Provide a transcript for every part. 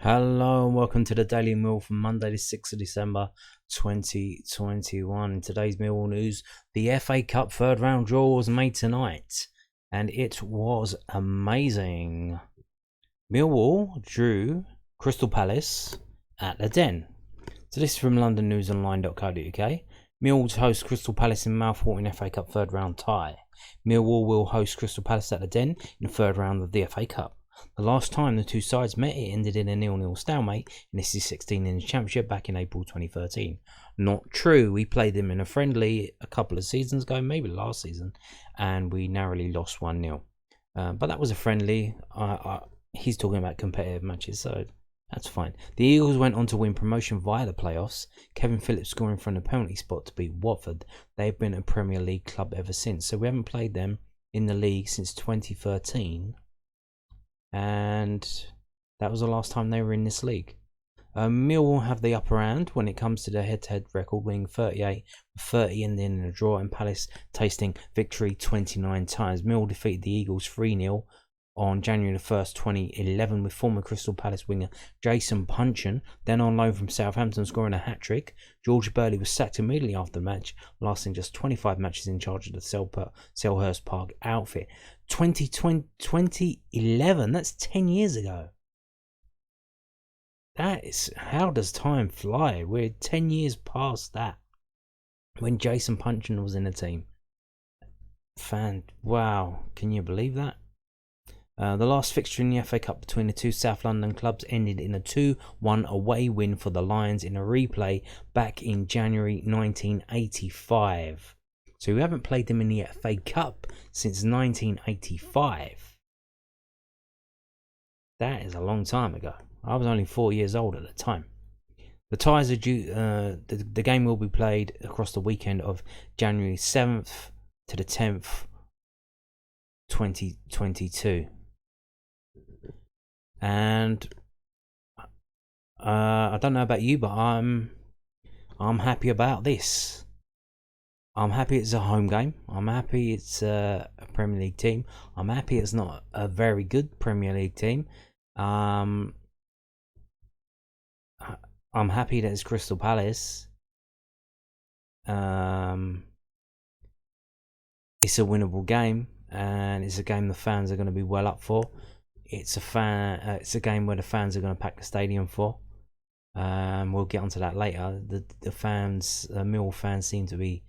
Hello and welcome to the Daily Mill for Monday the 6th of December 2021. In today's Millwall news, the FA Cup third round draw was made tonight and it was amazing. Millwall drew Crystal Palace at the Den. So this is from londonnewsonline.co.uk. Millwall host Crystal Palace in mouthwatering FA Cup third round tie. Millwall will host Crystal Palace at the Den in the third round of the FA Cup. The last time the two sides met, it ended in a 0-0 stalemate in the C16 in the Championship back in April 2013. Not true. We played them in a friendly a couple of seasons ago, maybe last season, and we narrowly lost 1-0. But that was a friendly. He's talking about competitive matches, so that's fine. The Eagles went on to win promotion via the playoffs. Kevin Phillips scoring from the penalty spot to beat Watford. They've been a Premier League club ever since, so we haven't played them in the league since 2013. And that was the last time they were in this league. Millwall have the upper hand when it comes to their head-to-head record, winning 38-30 and then in a draw, and Palace tasting victory 29 times. Millwall defeated the Eagles 3-0 on January the 1st, 2011, with former Crystal Palace winger Jason Puncheon, then on loan from Southampton, scoring a hat-trick. George Burley was sacked immediately after the match, lasting just 25 matches in charge of the Selhurst Park outfit. 2011, that's 10 years ago. That is, how does time fly? We're 10 years past that, when Jason Puncheon was in the team. Wow, can you believe that? The last fixture in the FA Cup between the two South London clubs ended in a 2-1 away win for the Lions in a replay back in January 1985. So we haven't played them in the FA Cup since 1985. That is a long time ago. I was only 4 years old at the time. The ties are due. The game will be played across the weekend of January 7th to the 10th, 2022. And I don't know about you, but I'm happy about this. I'm happy it's a home game. I'm happy it's a Premier League team. I'm happy it's not a very good Premier League team. I'm happy that it's Crystal Palace. It's a winnable game, and it's a game the fans are going to be well up for. It's a game where the fans are going to pack the stadium for. We'll get onto that later. The fans, Millwall fans, seem to be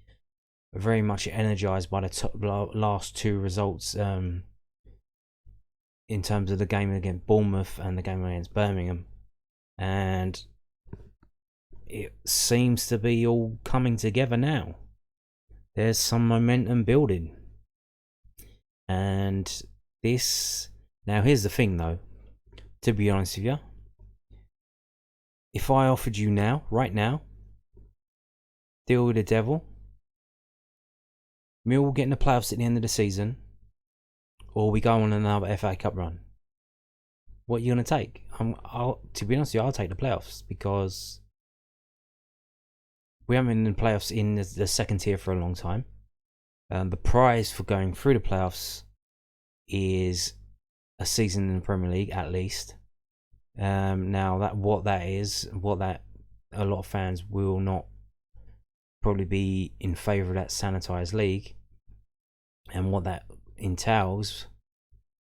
very much energized by the last two results in terms of the game against Bournemouth and the game against Birmingham, and it seems to be all coming together now. There's some momentum building, and this. Now, here's the thing, though. To be honest with you, if I offered you now, right now, deal with the devil, Millwall getting the playoffs at the end of the season, or we go on another FA Cup run, what are you going to take? To be honest with you, I'll take the playoffs, because we haven't been in the playoffs in the second tier for a long time. The prize for going through the playoffs is a season in the Premier League, at least. Now, what that a lot of fans will not probably be in favour of that sanitised league and what that entails.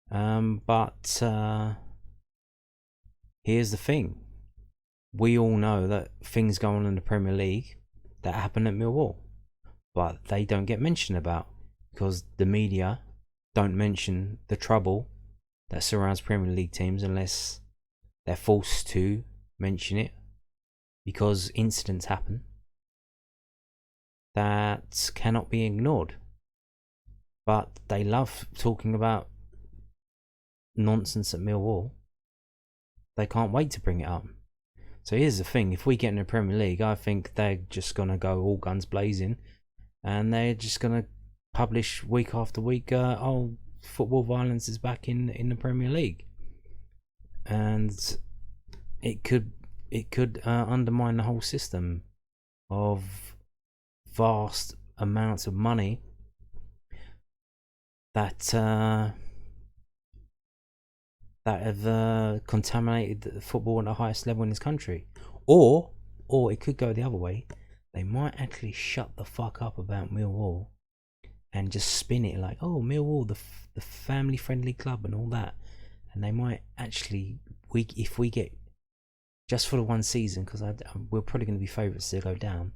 But here's the thing. We all know that things go on in the Premier League that happen at Millwall, but they don't get mentioned about, because the media don't mention the trouble that surrounds Premier League teams unless they're forced to mention it, because incidents happen that cannot be ignored. But they love talking about nonsense at Millwall. They can't wait to bring it up. So here's the thing. If we get in the Premier League, I think they're just going to go all guns blazing, and they're just going to publish week after week, football violence is back in the Premier League, and it could undermine the whole system of vast amounts of money that that have contaminated the football at the highest level in this country. Or it could go the other way. They might actually shut the fuck up about Millwall and just spin it like, oh, Millwall, the family-friendly club and all that. And they might actually, if we get, just for the one season, because we're probably going to be favourites to go down,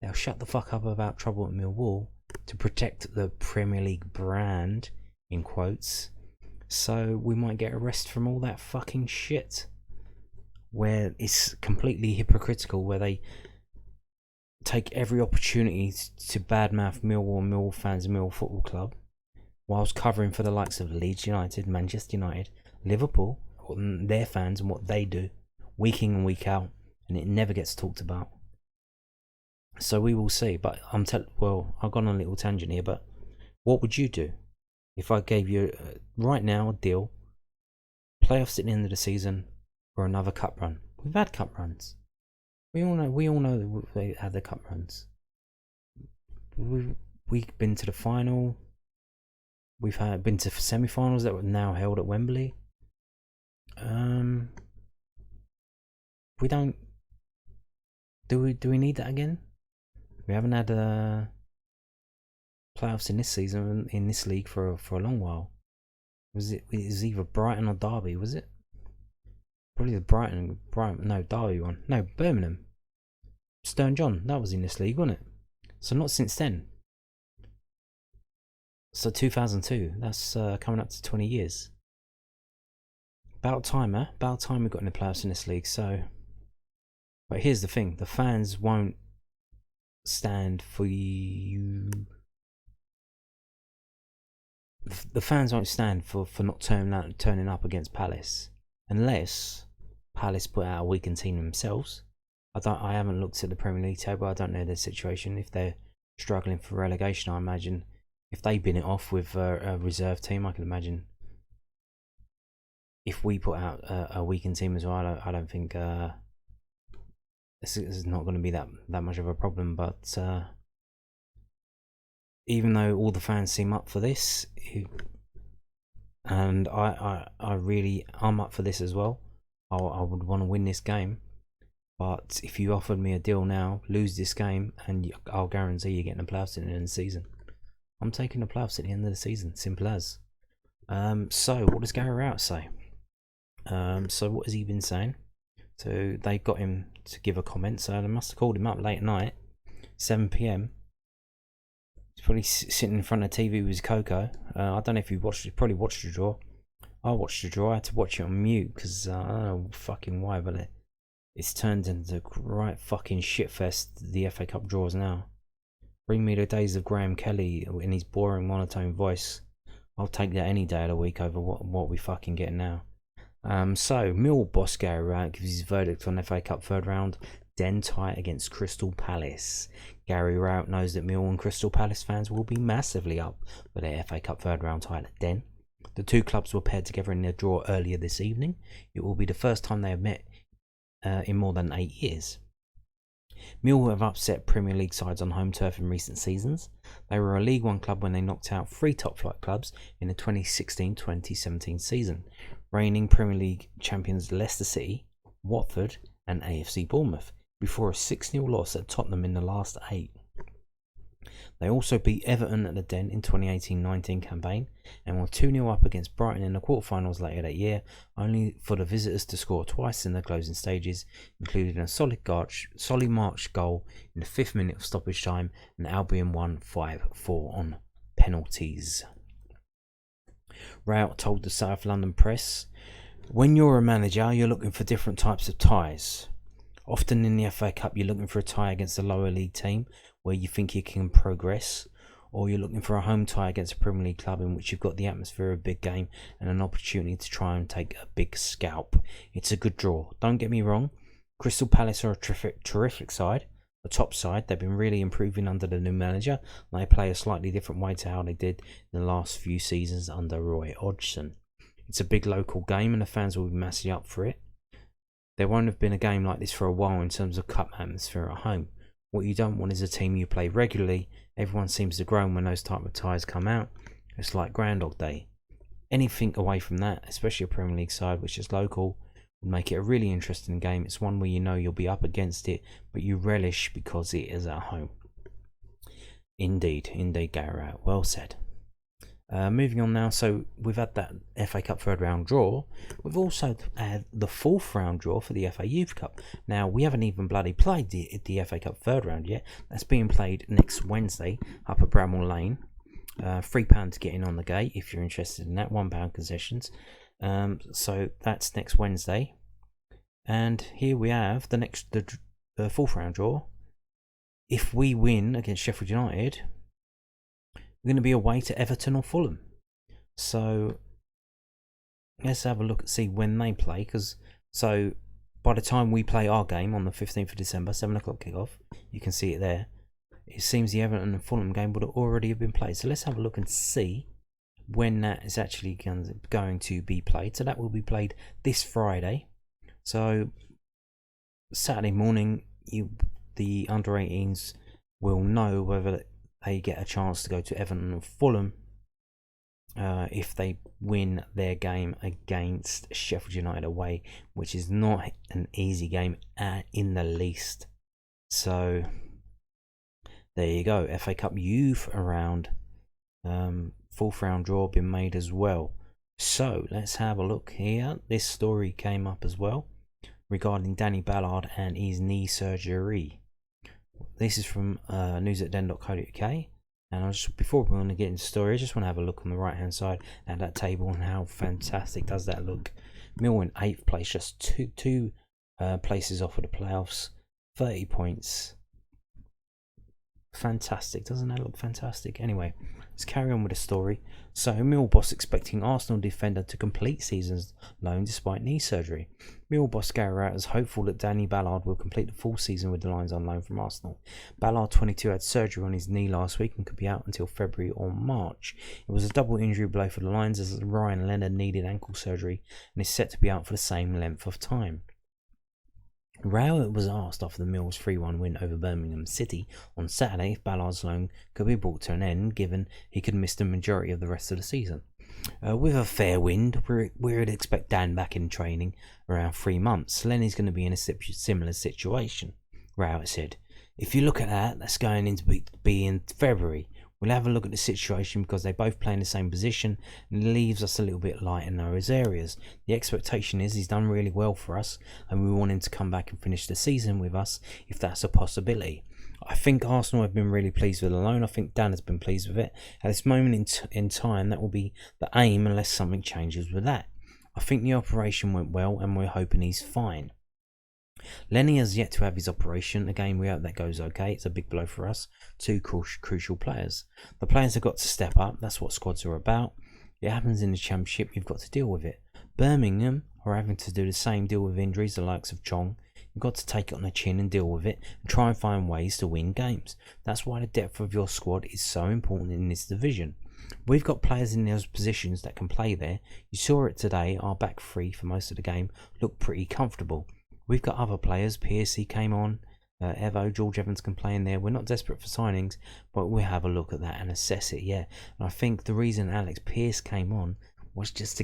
they'll shut the fuck up about trouble at Millwall to protect the Premier League brand, in quotes. So we might get a rest from all that fucking shit, where it's completely hypocritical, where they take every opportunity to badmouth Millwall and Millwall fans and Millwall Football Club, whilst covering for the likes of Leeds United, Manchester United, Liverpool, and their fans and what they do, week in and week out, and it never gets talked about. So we will see. But I've gone on a little tangent here, but what would you do if I gave you right now a deal, playoffs at the end of the season, or another cup run? We've had cup runs. We all know that they had the cup runs. We've been to the final. We've been to semi-finals that were now held at Wembley. We don't. Do we need that again? We haven't had playoffs in this season in this league for a long while. It was either Brighton or Derby, was it? Probably the Brighton, no, Derby one. No, Birmingham. Stern John, that was in this league, wasn't it? So not since then. So 2002, that's coming up to 20 years. About time, huh? About time we got in the playoffs in this league. So, but here's the thing: the fans won't stand for you. The fans won't stand for not turning up against Palace unless Palace put out a weakened team themselves. I haven't looked at the Premier League table. I don't know their situation. If they're struggling for relegation, I imagine if they bin it off with a reserve team, I can imagine. If we put out a weakened team as well, I don't think this is not going to be that much of a problem. But even though all the fans seem up for this, and I'm up for this as well. I would want to win this game. But if you offered me a deal now, lose this game, and I'll guarantee you're getting the playoffs at the end of the season. I'm taking the playoffs at the end of the season. Simple as. So what does Gary Rowett say? So what has he been saying? So they got him to give a comment. So they must have called him up late at night, 7 p.m. He's probably sitting in front of the TV with his cocoa. I don't know if you watched it. Probably watched the draw. I watched the draw. I had to watch it on mute because I don't know fucking why, but it's turned into right fucking shitfest. The FA Cup draws now. Bring me the days of Graham Kelly in his boring monotone voice. I'll take that any day of the week over what we fucking get now. So Millwall boss Gary Rowett gives his verdict on FA Cup third round den tie against Crystal Palace. Gary Rowett knows that Millwall and Crystal Palace fans will be massively up for their FA Cup third round tie at Den. The two clubs were paired together in their draw earlier this evening. It will be the first time they have met in more than 8 years. Millwall have upset Premier League sides on home turf in recent seasons. They were a League One club when they knocked out 3 top-flight clubs in the 2016-2017 season, reigning Premier League champions Leicester City, Watford and AFC Bournemouth, before a 6-0 loss at Tottenham in the last 8. They also beat Everton at the Den in 2018-19 campaign and were 2-0 up against Brighton in the quarterfinals later that year, only for the visitors to score twice in the closing stages, including a solid March goal in the 5th minute of stoppage time, and Albion won 5-4 on penalties. Rowett told the South London Press, "When you're a manager, you're looking for different types of ties. Often in the FA Cup, you're looking for a tie against a lower league team where you think you can progress, or you're looking for a home tie against a Premier League club in which you've got the atmosphere of a big game and an opportunity to try and take a big scalp. It's a good draw. Don't get me wrong, Crystal Palace are a terrific side, a top side. They've been really improving under the new manager, and they play a slightly different way to how they did in the last few seasons under Roy Hodgson. It's a big local game and the fans will be massively up for it. There won't have been a game like this for a while in terms of cup atmosphere at home. What you don't want is a team you play regularly. Everyone seems to groan when those type of ties come out. It's like Groundhog Day. anything away from that, especially a Premier League side which is local, would make it a really interesting game. It's one where you know you'll be up against it, but you relish because it is at home. Indeed, Gary Rowett. Well said. Moving on now, so we've had that FA Cup third round draw. We've also had the fourth round draw for the FA Youth Cup. Now, we haven't even bloody played the FA Cup third round yet. That's being played next Wednesday up at Bramall Lane. £3 to get in on the gate if you're interested in that. £1 concessions. So that's next Wednesday. And here we have the fourth round draw. If we win against Sheffield United, we're going to be away to Everton or Fulham. So let's have a look and see when they play. So by the time we play our game on the 15th of December, 7 o'clock kickoff, you can see it there. It seems the Everton and Fulham game would already have been played. So let's have a look and see when that is actually going to be played. So that will be played this Friday. So Saturday morning, the under-18s will know whether they get a chance to go to Everton and Fulham if they win their game against Sheffield United away, which is not an easy game in the least. So there you go, FA Cup Youth around, fourth round draw been made as well. So let's have a look here. This story came up as well regarding Danny Ballard and his knee surgery. This is from news@den.co.uk, and before we're going to get into the story, I just want to have a look on the right hand side at that table and how fantastic does that look. Millwall in 8th place, just two places off of the playoffs, 30 points. Fantastic, doesn't that look fantastic? Anyway, let's carry on with the story. So Millwall boss expecting Arsenal defender to complete season's loan despite knee surgery. Millwall boss Gary Rowett is hopeful that Danny Ballard will complete the full season with the Lions on loan from Arsenal. Ballard, 22, had surgery on his knee last week and could be out until February or March. It was a double injury blow for the Lions as Ryan Leonard needed ankle surgery and is set to be out for the same length of time. Rowett was asked after the Mills 3-1 win over Birmingham City on Saturday if Ballard's loan could be brought to an end, given he could miss the majority of the rest of the season. With a fair wind, we would expect Dan back in training around 3 months. Lenny's going to be in a similar situation, Rowett said. If you look at that, that's going into be in February. We'll have a look at the situation because they both play in the same position and it leaves us a little bit light in those areas. The expectation is he's done really well for us and we want him to come back and finish the season with us if that's a possibility. I think Arsenal have been really pleased with the loan. I think Dan has been pleased with it. At this moment in time, that will be the aim unless something changes with that. I think the operation went well and we're hoping he's fine. Lenny has yet to have his operation. Again, we hope that goes okay. It's a big blow for us. Two crucial players. The players have got to step up. That's what squads are about. It happens in the Championship. You've got to deal with it. Birmingham are having to do the same, deal with injuries, the likes of Chong. You've got to take it on the chin and deal with it and try and find ways to win games. That's why the depth of your squad is so important in this division. We've got players in those positions that can play there. You saw it today. Our back three for most of the game looked pretty comfortable. We've got other players. Piercy came on. Evo, George Evans can play in there. We're not desperate for signings, but we'll have a look at that and assess it, yeah. And I think the reason Alex Pearce came on was just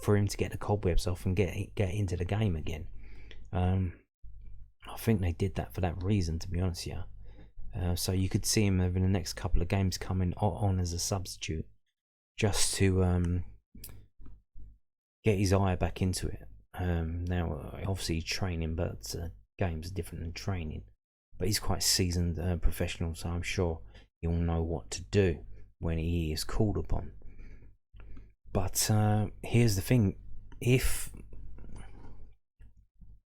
for him to get the cobwebs off and get into the game again. I think they did that for that reason, to be honest, yeah. So you could see him over the next couple of games coming on as a substitute, just to get his eye back into it. Now, obviously, he's training, but games are different than training. But he's quite seasoned professional, so I'm sure he'll know what to do when he is called upon. But here's the thing: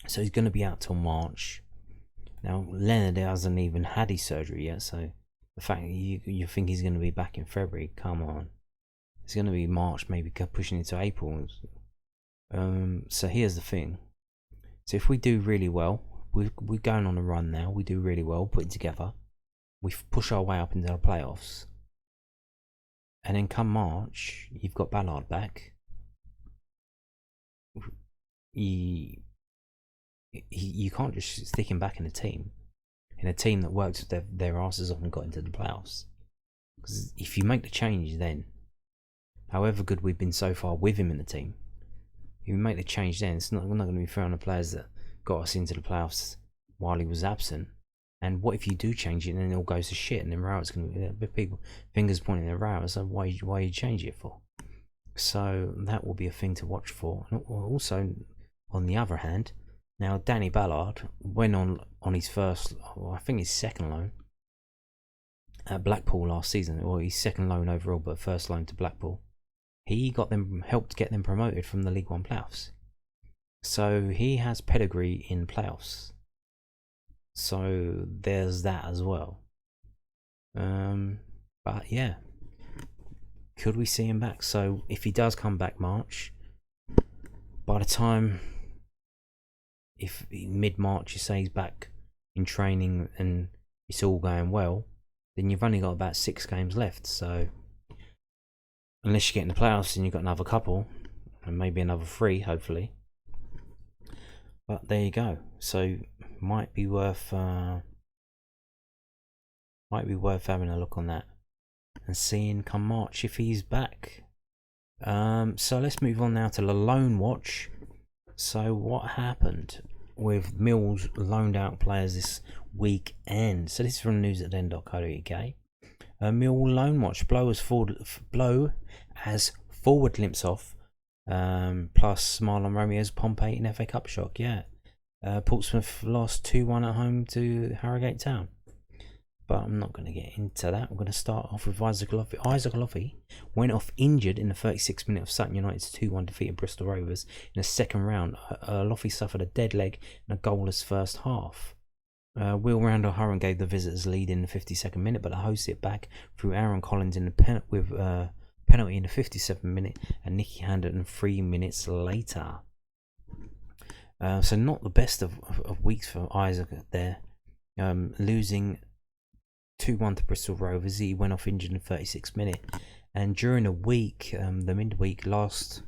so he's going to be out till March. Now, Leonard hasn't even had his surgery yet, so the fact that you think he's going to be back in February, come on. It's going to be March, maybe pushing into April. So here's the thing. So if we do really well, we're going on a run now. We do really well, put it together. We push our way up into the playoffs. And then come March, you've got Ballard back. You can't just stick him back in a team that worked their asses off and got into the playoffs. Because if you make the change, then however good we've been so far with him in the team, if we make the change then, we're not going to be throwing the players that got us into the playoffs while he was absent. And what if you do change it and then it all goes to shit, and then Rowett's going to be people fingers pointing at Rowett, so why you change it for? So that will be a thing to watch for. And also, on the other hand, now Danny Ballard went on his first, I think his second loan at Blackpool last season, or his second loan overall, but first loan to Blackpool. He helped get them promoted from the League One playoffs. So he has pedigree in playoffs. So there's that as well. But yeah, could we see him back? So if he does come back March, by the time, if mid-March you say he's back in training and it's all going well, then you've only got about 6 games left. So unless you get in the playoffs, and you've got another couple, and maybe another 3, hopefully. But there you go. So might be worth having a look on that and seeing come March if he's back. So let's move on now to the Loanwatch. So what happened with Mill's loaned out players this weekend? So this is from news@den.co.uk. Mill Loanwatch blow as forward limps off. Plus Marlon Romeo's Pompey in FA Cup shock. Yeah, Portsmouth lost 2-1 at home to Harrogate Town. But I'm not going to get into that. We're going to start off with Isaac Loffey. Isaac Loffey went off injured in the 36th minute of Sutton United's 2-1 defeat at Bristol Rovers in the second round. Loffey suffered a dead leg in a goalless first half. Will Randall Hurren gave the visitors lead in the 52nd minute, but the hosts it back through Aaron Collins in the penalty in the 57th minute and Nicky Handon 3 minutes later. So not the best of weeks for Isaac there. Losing 2-1 to Bristol Rovers, he went off injured in the 36th minute, and during the week, the midweek last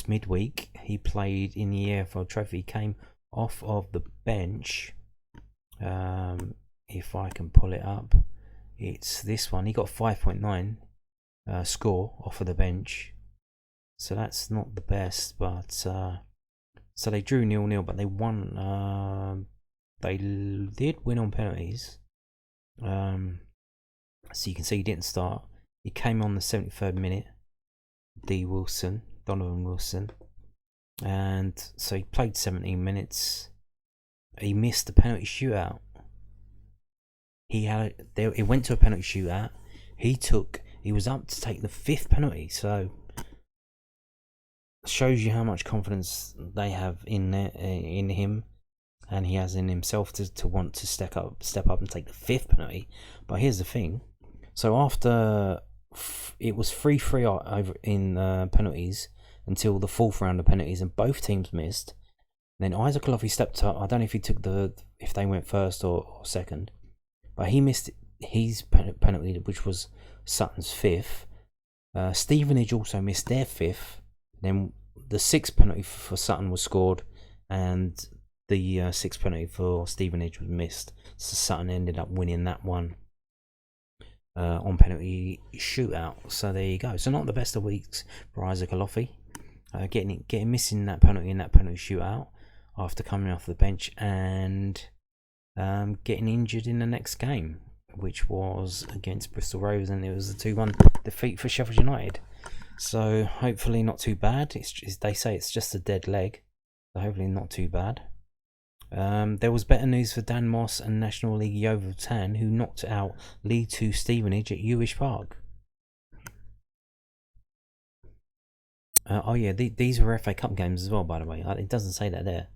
midweek, he played in the EFL Trophy. He came off of the bench. If I can pull it up, it's this one. He got 5.9 score off of the bench, so that's not the best. But so they drew 0-0, but they won. They did win on penalties. So you can see he didn't start. He came on the 73rd minute. Donovan Wilson, and so he played 17 minutes. He missed the penalty shootout. He went to a penalty shootout. He was up to take the 5th penalty. So shows you how much confidence they have in him. And he has in himself to want to step up and take the 5th penalty. But here's the thing. So after it was 3-3 over in penalties until the 4th round of penalties, and both teams missed. Then Isaac Loffey stepped up. I don't know if they went first or second, but he missed his penalty, which was Sutton's 5th. Stevenage also missed their 5th. Then the 6th penalty for Sutton was scored, and the 6th penalty for Stevenage was missed. So Sutton ended up winning that one on penalty shootout. So there you go. So not the best of weeks for Isaac Loffey. Missing that penalty in that penalty shootout after coming off the bench, and getting injured in the next game, which was against Bristol Rovers, and it was a 2-1 defeat for Sheffield United. So hopefully not too bad. They say it's just a dead leg, so hopefully not too bad. There was better news for Dan Moss and National League Yeovil Town, who knocked out League 2 Stevenage at Ewish Park. These were FA Cup games as well, by the way. It doesn't say that there.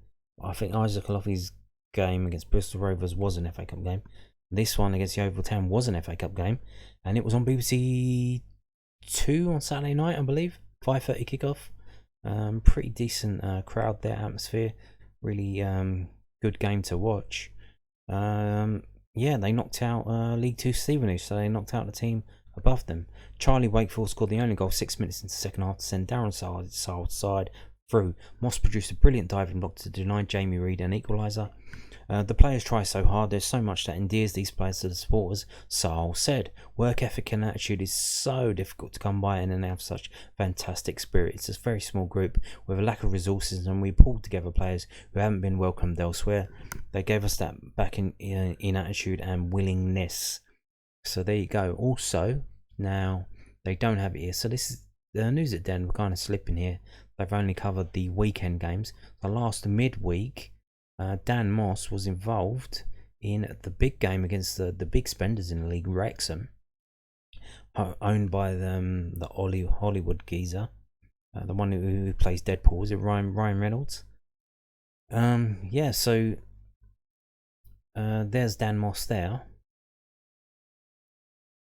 I think Isaac Loffey's game against Bristol Rovers was an FA Cup game. This one against Yeovil Town was an FA Cup game, and it was on BBC 2 on Saturday night, I believe. 5:30 kickoff. Pretty decent crowd there, atmosphere. Really good game to watch. They knocked out League 2 Stevenage, so they knocked out the team above them. Charlie Wakefield scored the only goal 6 minutes into the second half to send Darren Sard's side through. Moss produced a brilliant diving block to deny Jamie Reid an equaliser. The players try so hard, there's so much that endears these players to the supporters. Saul said, work ethic and attitude is so difficult to come by, and then they have such fantastic spirit. It's a very small group with a lack of resources, and we pulled together players who haven't been welcomed elsewhere. They gave us that back in attitude and willingness. So there you go. Also, now they don't have it here. So this is the news at Den. We're kind of slipping here. They've only covered the weekend games. The last midweek, Dan Moss was involved in the big game against the big spenders in the league, Wrexham, owned by the Hollywood geezer, the one who plays Deadpool. Is it Ryan Reynolds? Yeah. So there's Dan Moss there,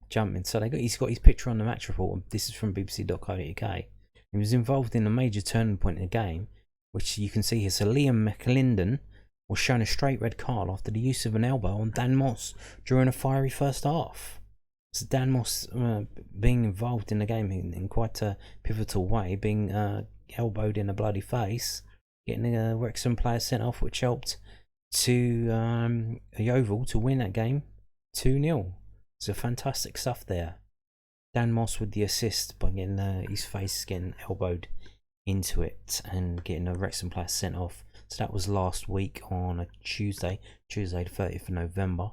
jumping. So he's got his picture on the match report. This is from BBC.co.uk. He was involved in a major turning point in the game, which you can see here. So Liam McLinden was shown a straight red card after the use of an elbow on Dan Moss during a fiery first half. So Dan Moss being involved in the game in quite a pivotal way, being elbowed in the bloody face, getting a Wrexham player sent off, which helped to Yeovil to win that game 2-0. So fantastic stuff there. Dan Moss with the assist by getting his face getting elbowed into it and getting a Wrexham player sent off. So that was last week on a Tuesday the 30th of November.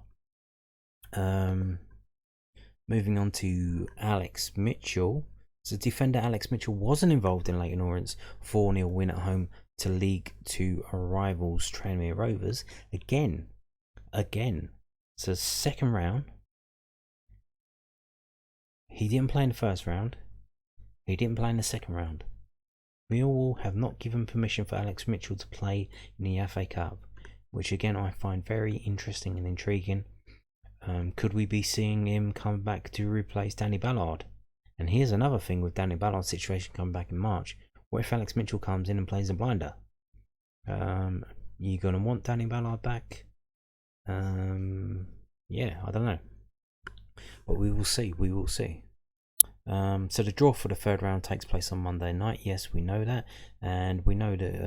Moving on to Alex Mitchell. So defender Alex Mitchell wasn't involved in Leyton Orient's 4-0 win at home to League 2 rivals Tranmere Rovers. Again. So second round. He didn't play in the first round. He didn't play in the second round. Millwall have not given permission for Alex Mitchell to play in the FA Cup, which again I find very interesting and intriguing. Could we be seeing him come back to replace Danny Ballard? And here's another thing with Danny Ballard's situation coming back in March. What if Alex Mitchell comes in and plays a blinder? You gonna want Danny Ballard back? Yeah, I don't know. But we will see. So the draw for the third round takes place on Monday night. Yes, we know that. And we know that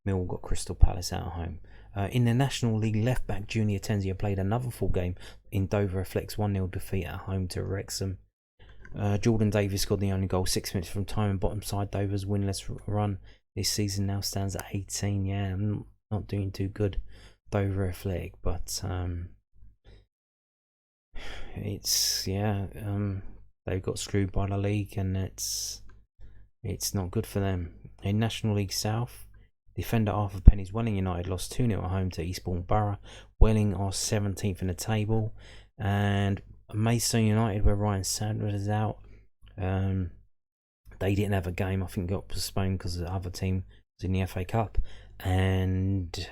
Millwall got Crystal Palace out at home. In the National League, left-back Junior Tenzia played another full game in Dover Flex 1-0 defeat at home to Wrexham. Jordan Davies scored the only goal 6 minutes from time, and bottom side Dover's winless run this season now stands at 18. Yeah, I'm not doing too good, Dover Athletic, but they've got screwed by the league, and it's not good for them. In National League South, defender Arthur Penny's Welling United lost 2-0 at home to Eastbourne Borough. Welling are 17th in the table, and Maidstone United, where Ryan Sanders is out, they didn't have a game. I think got postponed because the other team was in the FA Cup. And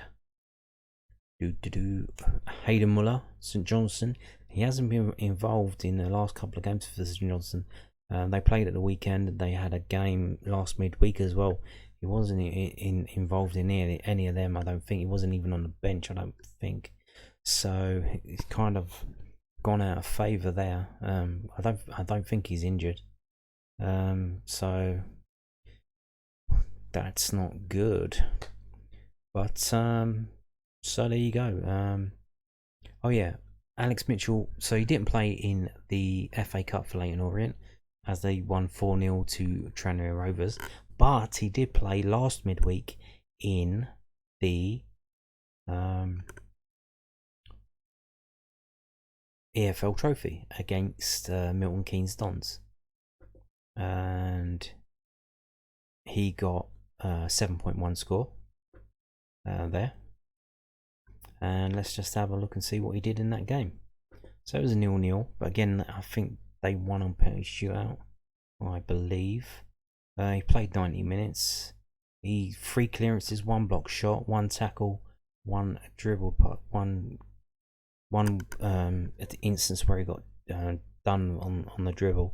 Hayden Muller, St Johnstone, he hasn't been involved in the last couple of games for St Johnstone. They played at the weekend. They had a game last midweek as well. He wasn't involved in any of them. I don't think he wasn't even on the bench. I don't think so. He's kind of gone out of favour there. I don't think he's injured. So that's not good. But so there you go. Oh yeah, Alex Mitchell. So he didn't play in the FA Cup for Leyton Orient as they won 4-0 to Tranmere Rovers, but he did play last midweek in the EFL Trophy against Milton Keynes Dons, and he got 7.1 score there. And let's just have a look and see what he did in that game. So it was a 0-0, but again, I think they won on penalty shootout, I believe. He played 90 minutes. He 3 clearances, 1 block shot, 1 tackle, 1 dribbled puck, one at the instance where he got done on the dribble.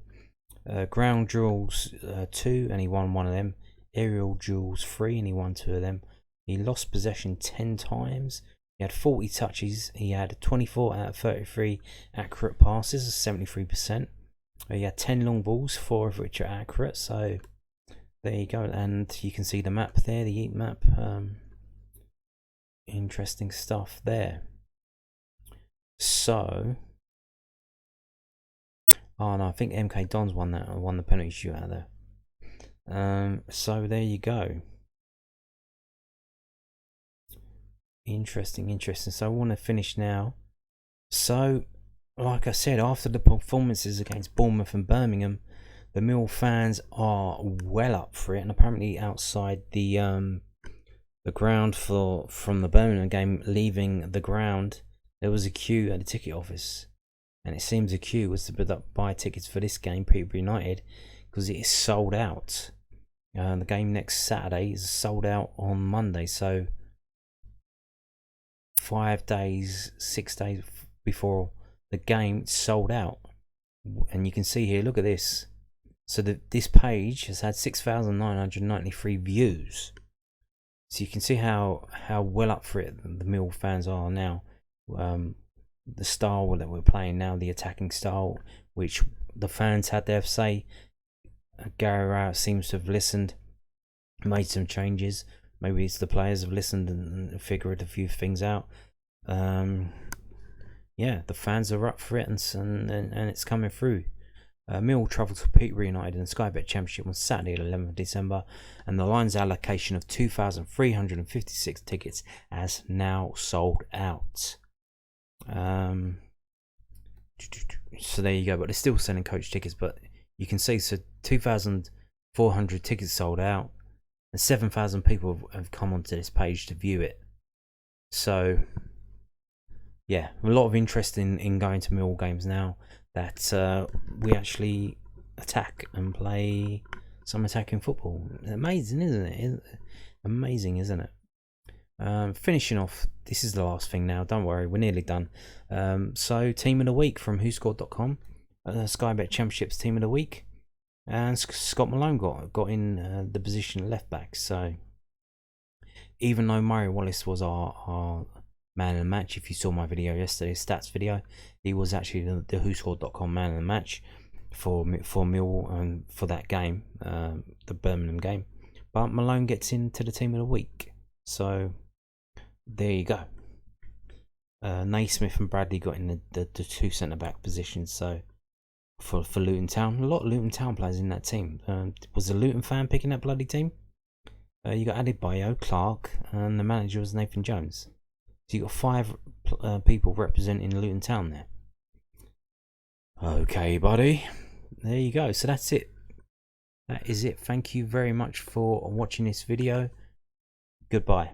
Ground duels 2, and he won 1 of them. Aerial duels 3, and he won 2 of them. He lost possession 10 times. He had 40 touches. He had 24 out of 33 accurate passes, 73%. He had 10 long balls, 4 of which are accurate. So there you go, and you can see the map there, the heat map. Interesting stuff there. So, oh no, I think MK Dons won the penalty shootout there. So there you go. Interesting. So I want to finish now. So, like I said, after the performances against Bournemouth and Birmingham, the Mill fans are well up for it, and apparently outside the ground from the Birmingham game, leaving the ground, there was a queue at the ticket office, and it seems the queue was to buy tickets for this game, Peterborough United, because it is sold out. The game next Saturday is sold out on Monday, so 5 days, 6 days before the game, it's sold out. And you can see here, look at this. So this page has had 6,993 views. So you can see how well up for it the Mill fans are now. The style that we're playing now, the attacking style, which the fans had their say. Gary Rowett seems to have listened, made some changes. Maybe it's the players have listened and figured a few things out. Yeah, the fans are up for it, and it's coming through. Mill travel to Peterborough United in the Sky Bet Championship on Saturday, the 11th of December, and the Lions' allocation of 2,356 tickets has now sold out. So there you go, but they're still selling coach tickets, but you can see, so 2,400 tickets sold out, and 7,000 people have come onto this page to view it. So yeah, a lot of interest in going to Mill games now that we actually attack and play some attacking football. Amazing, isn't it? Amazing, isn't it? Finishing off, this is the last thing now, don't worry, we're nearly done. So team of the week from whoscored.com, Sky Bet Championships team of the week, and Scott Malone got in the position of left back. So even though Murray Wallace was our man of the match, if you saw my video yesterday, stats video, he was actually the whoscored.com man of the match for Mill and for that game, the Birmingham game. But Malone gets into the team of the week. So there you go. Naismith and Bradley got in the two centre back positions. So for Luton Town, a lot of Luton Town players in that team. Was a Luton fan picking that bloody team? You got Adebayo, Clark, and the manager was Nathan Jones. So you got 5 people representing Luton Town there. Okay, buddy. There you go. So that's it. That is it. Thank you very much for watching this video. Goodbye.